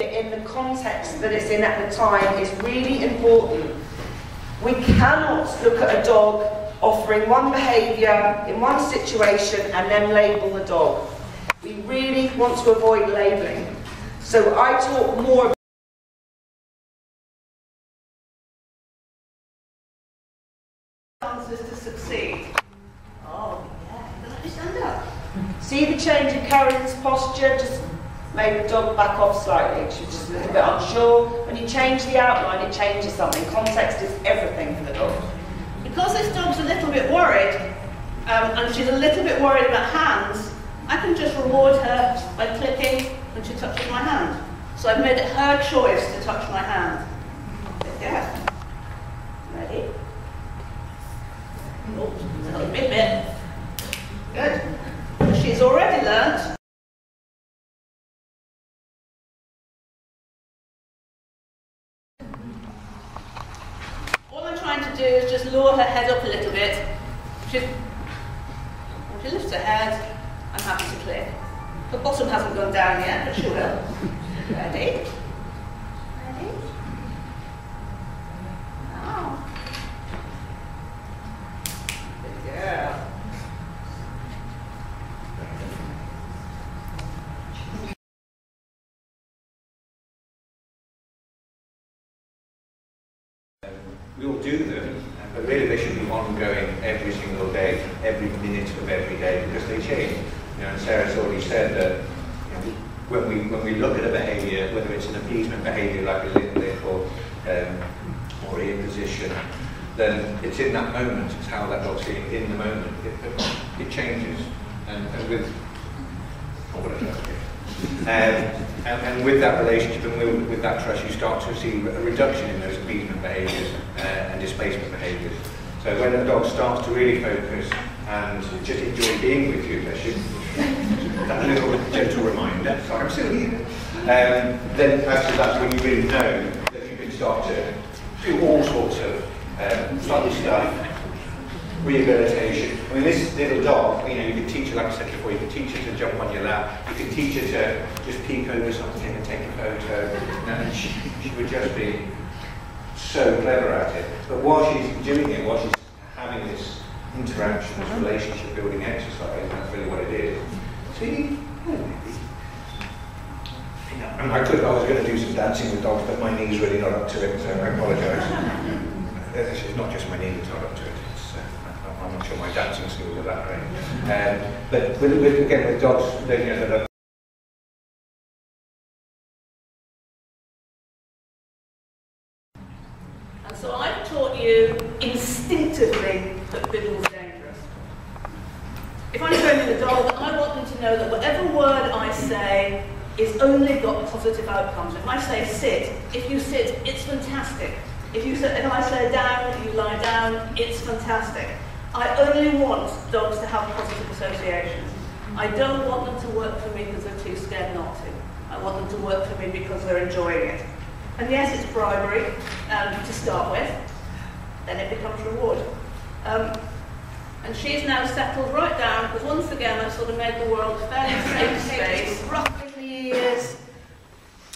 In the context that it's in at the time is really important. We cannot look at a dog offering one behaviour in one situation and then label the dog. We really want to avoid labelling. So I talk more about chances to succeed. Oh yeah, let me stand up. See the change in Karen's posture? Just made the dog back off slightly. She was just a little bit unsure. When you change the outline, it changes something. Context is everything for the dog. Because this dog's a little bit worried, and she's a little bit worried about hands, I can just reward her by clicking when she touches my hand. So I've made it her choice to touch my hand. Yeah. Ready? Oh, a little bit. Good. She's already learnt. All I'm trying to do is just lower her head up a little bit. When she lifts her head, I'm happy to click. The bottom hasn't gone down yet, but she will. Ready? Ready? Now. Good girl. We all do them, but really they should be ongoing every single day, every minute of every day, because they change. You know, and Sarah's already said that when we look at a behaviour, whether it's an appeasement behaviour like a little lick or ear position, then it's in that moment, it's how that dog's feeling in the moment. It changes, and with and with that relationship and with that trust, you start to see a reduction in those appeasement behaviours and displacement behaviours. So when a dog starts to really focus and just enjoy being with you, that little gentle reminder, so I'm still here, then after that's when you really know that you can start to do all sorts of fun stuff, rehabilitation. I mean, this little dog, you know, you can teach her, like I said before, you can teach her to jump on your lap, you can teach her to just peek over something and take a photo, and she would just be so clever at it. But while she's doing it, while she's having this interaction, this relationship building exercise, and that's really what it is. See? And I was going to do some dancing with dogs, but my knee's really not up to it, so I apologise. It's not just my knee that's not up to it. I'm not sure my dancing skills are that great. But again, with dogs, you know, that are and so I've taught you instinctively that biddle's dangerous. If I'm training a dog, I want them to know that whatever word I say is only got positive outcomes. If I say sit, if you sit, it's fantastic. If I say down, you lie down, it's fantastic. I only want dogs to have positive associations. I don't want them to work for me because they're too scared not to. I want them to work for me because they're enjoying it. And yes, it's bribery to start with, then it becomes reward. And she's now settled right down, because once again I've sort of made the world a fairly safe space. Ruffling the ears,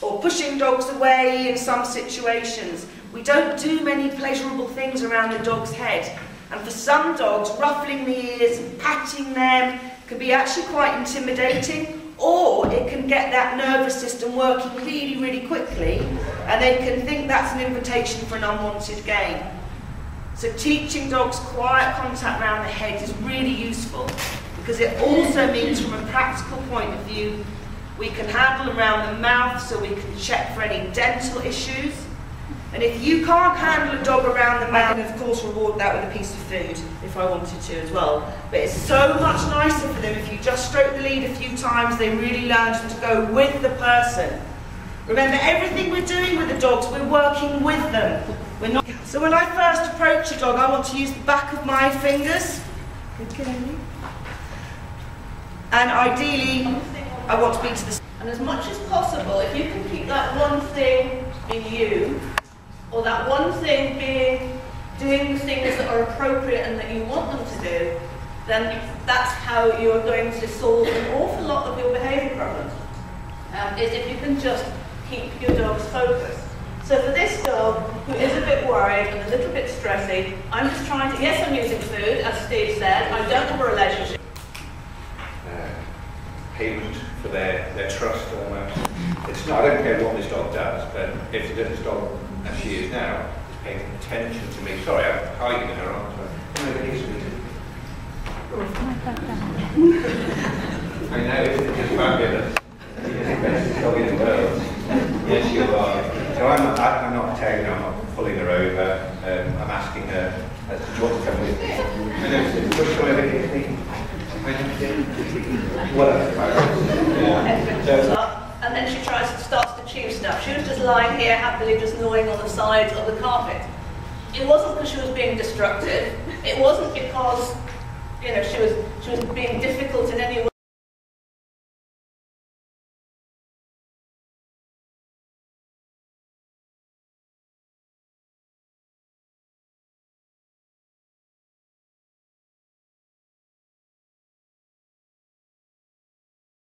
or pushing dogs away in some situations. We don't do many pleasurable things around the dog's head. And for some dogs, ruffling the ears and patting them can be actually quite intimidating, or it can get that nervous system working really, really quickly, and they can think that's an invitation for an unwanted game. So teaching dogs quiet contact around the head is really useful, because it also means from a practical point of view, we can handle around the mouth so we can check for any dental issues. And if you can't handle a dog around the mouth, I can of course reward that with a piece of food if I wanted to as well. But it's so much nicer for them if you just stroke the lead a few times, they really learn to go with the person. Remember, everything we're doing with the dogs, we're working with them. We're not. So when I first approach a dog, I want to use the back of my fingers. And ideally, I want to be to the... And as much as possible, if you can keep that one thing being you, or that one thing being doing the things that are appropriate and that you want them to do, then that's how you're going to solve an awful lot of your behaviour problems. Is if you can just keep your dog's focus. So for this dog, who is a bit worried and a little bit stressy, I'm just trying to, yes, I'm using food, as Steve said, I don't have a relationship. Payment for their trust almost. It's not, I don't care what this dog does, but if this dog, as she is now, is paying attention to me, sorry, I'm hiding her, aren't I? Come over here, sweetie. I know, it's just fabulous. You're the best dog in the world. Yes, you are. So I'm not tagging her, I'm not pulling her over. I'm asking her, do you want to come with me? I know, so just come over here, please. And then she starts to chew stuff. She was just lying here happily, just gnawing on the sides of the carpet. It wasn't because she was being destructive. It wasn't because, you know, she was being difficult in any way.